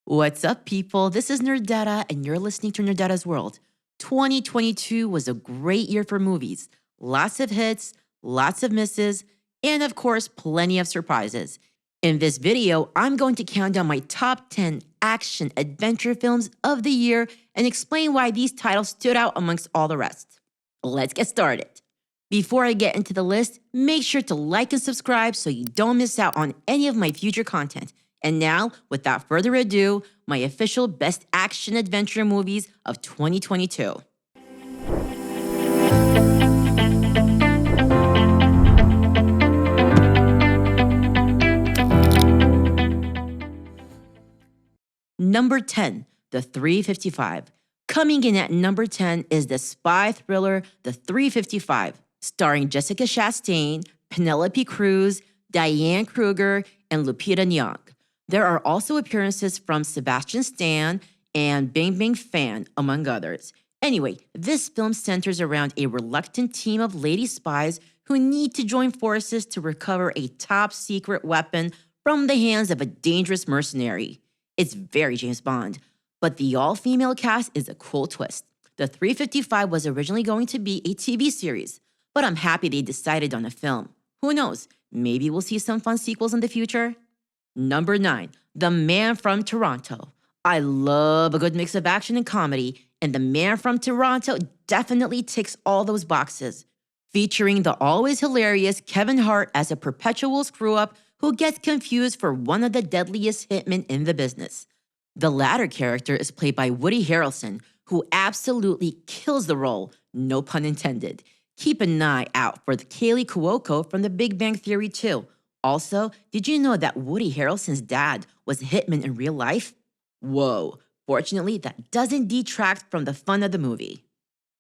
What's up, people? This is Nerdetta, and you're listening to Nerdetta's World. 2022 was a great year for movies. Lots of hits, lots of misses, and of course, plenty of surprises. In this video, I'm going to count down my top 10 action adventure films of the year and explain why these titles stood out amongst all the rest. Let's get started. Before I get into the list, make sure to like and subscribe so you don't miss out on any of my future content. And now, without further ado, my official best action adventure movies of 2022. Number 10, The 355. Coming in at number 10 is the spy thriller The 355, starring Jessica Chastain, Penelope Cruz, Diane Kruger, and Lupita Nyong'o. There are also appearances from Sebastian Stan and Bing Bing Fan, among others. Anyway, this film centers around a reluctant team of lady spies who need to join forces to recover a top-secret weapon from the hands of a dangerous mercenary. It's very James Bond, but the all-female cast is a cool twist. The 355 was originally going to be a TV series, but I'm happy they decided on a film. Who knows? Maybe we'll see some fun sequels in the future. Number 9, The Man from Toronto. I love a good mix of action and comedy, and The Man from Toronto definitely ticks all those boxes. Featuring the always hilarious Kevin Hart as a perpetual screw-up who gets confused for one of the deadliest hitmen in the business. The latter character is played by Woody Harrelson, who absolutely kills the role, no pun intended. Keep an eye out for the Kaylee Cuoco from The Big Bang Theory too. Also, did you know that Woody Harrelson's dad was a hitman in real life? Whoa, fortunately, that doesn't detract from the fun of the movie.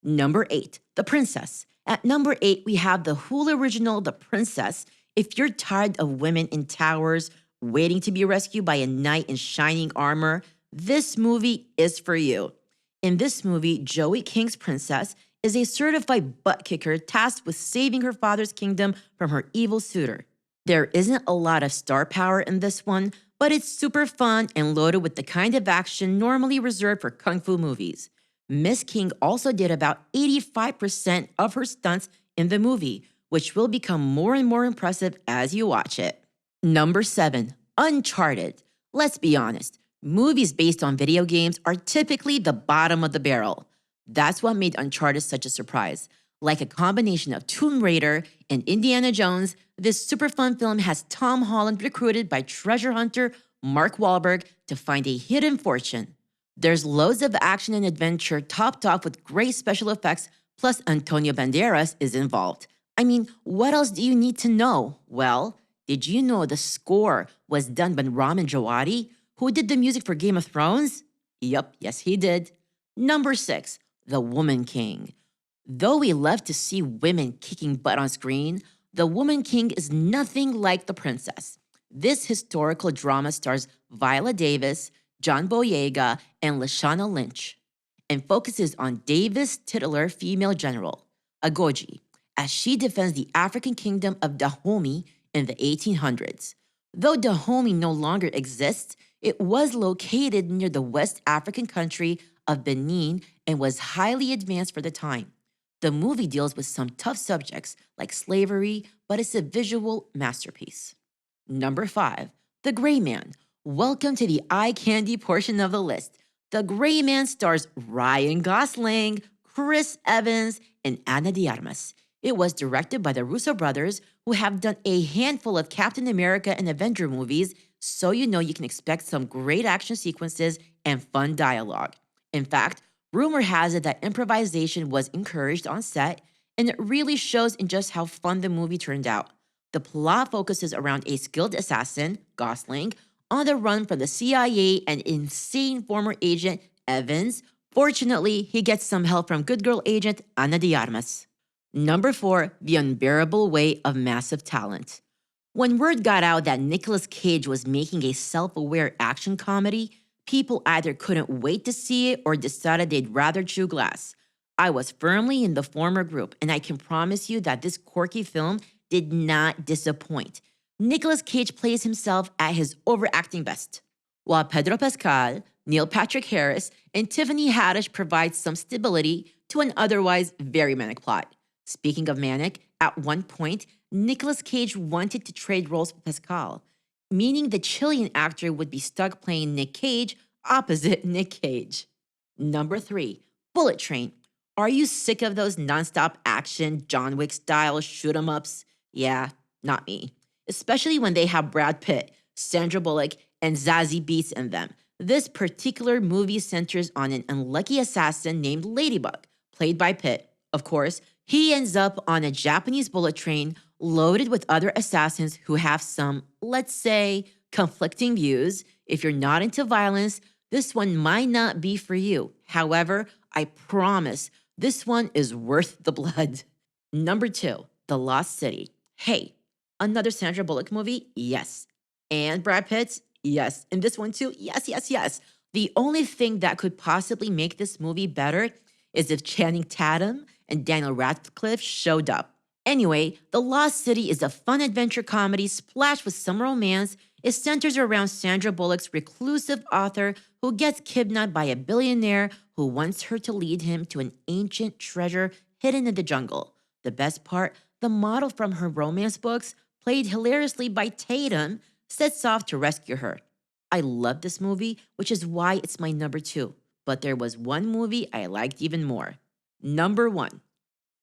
Number 8, The Princess. At number 8, we have the Hulu original The Princess. If you're tired of women in towers waiting to be rescued by a knight in shining armor, this movie is for you. In this movie, Joey King's princess is a certified butt kicker tasked with saving her father's kingdom from her evil suitor. There isn't a lot of star power in this one, but it's super fun and loaded with the kind of action normally reserved for kung fu movies. Miss King also did about 85% of her stunts in the movie, which will become more and more impressive as you watch it. Number 7, Uncharted. Let's be honest, movies based on video games are typically the bottom of the barrel. That's what made Uncharted such a surprise. Like a combination of Tomb Raider and Indiana Jones, this super fun film has Tom Holland recruited by treasure hunter Mark Wahlberg to find a hidden fortune. There's loads of action and adventure topped off with great special effects, plus Antonio Banderas is involved. I mean, what else do you need to know? Well, did you know the score was done by Ramin Djawadi, who did the music for Game of Thrones? Yup, yes he did. Number 6, The Woman King. Though we love to see women kicking butt on screen, The Woman King is nothing like The Princess. This historical drama stars Viola Davis, John Boyega, and Lashana Lynch, and focuses on Davis' titular female general, Agoji, as she defends the African kingdom of Dahomey in the 1800s. Though Dahomey no longer exists, it was located near the West African country of Benin and was highly advanced for the time. The movie deals with some tough subjects like slavery, but it's a visual masterpiece. Number 5, The Gray Man. Welcome to the eye candy portion of the list. The Gray Man stars Ryan Gosling, Chris Evans, and Ana de Armas. It was directed by the Russo brothers, who have done a handful of Captain America and Avenger movies, so you know you can expect some great action sequences and fun dialogue. In fact, rumor has it that improvisation was encouraged on set, and it really shows in just how fun the movie turned out. The plot focuses around a skilled assassin, Gosling, on the run from the CIA and insane former agent, Evans. Fortunately, he gets some help from good girl agent Ana de Armas. Number 4, The Unbearable Weight of Massive Talent. When word got out that Nicolas Cage was making a self-aware action comedy, people either couldn't wait to see it or decided they'd rather chew glass. I was firmly in the former group, and I can promise you that this quirky film did not disappoint. Nicolas Cage plays himself at his overacting best. while Pedro Pascal, Neil Patrick Harris, and Tiffany Haddish provide some stability to an otherwise very manic plot. Speaking of manic, at one point, Nicolas Cage wanted to trade roles with Pascal, meaning the Chilean actor would be stuck playing Nick Cage opposite Nick Cage. Number 3, Bullet Train. Are you sick of those nonstop action, John Wick style shoot 'em ups? Yeah, not me. Especially when they have Brad Pitt, Sandra Bullock, and Zazie Beetz in them. This particular movie centers on an unlucky assassin named Ladybug, played by Pitt. Of course, he ends up on a Japanese bullet train loaded with other assassins who have some, let's say, conflicting views. If you're not into violence, this one might not be for you. However, I promise this one is worth the blood. Number 2, The Lost City. Hey, another Sandra Bullock movie? Yes. And Brad Pitt? Yes. And this one too? Yes, yes, yes. The only thing that could possibly make this movie better is if Channing Tatum and Daniel Radcliffe showed up. Anyway, The Lost City is a fun adventure comedy splashed with some romance. It centers around Sandra Bullock's reclusive author who gets kidnapped by a billionaire who wants her to lead him to an ancient treasure hidden in the jungle. The best part, the model from her romance books, played hilariously by Tatum, sets off to rescue her. I love this movie, which is why it's my number 2. But there was one movie I liked even more. Number 1,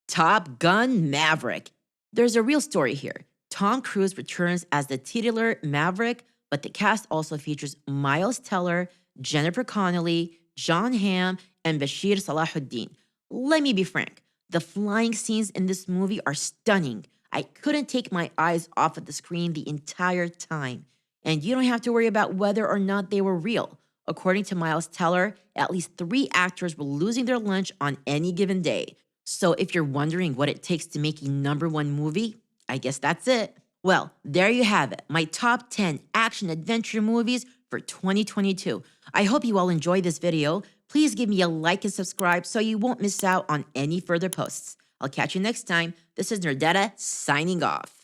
Top Gun Maverick. There's a real story here. Tom Cruise returns as the titular Maverick, but the cast also features Miles Teller, Jennifer Connelly, John Hamm, and Bashir Salahuddin. Let me be frank, the flying scenes in this movie are stunning. I couldn't take my eyes off of the screen the entire time. And you don't have to worry about whether or not they were real. According to Miles Teller, at least 3 actors were losing their lunch on any given day. So if you're wondering what it takes to make a number 1 movie, I guess that's it. Well, there you have it, my top 10 action-adventure movies for 2022. I hope you all enjoyed this video. Please give me a like and subscribe so you won't miss out on any further posts. I'll catch you next time. This is Nerdetta signing off.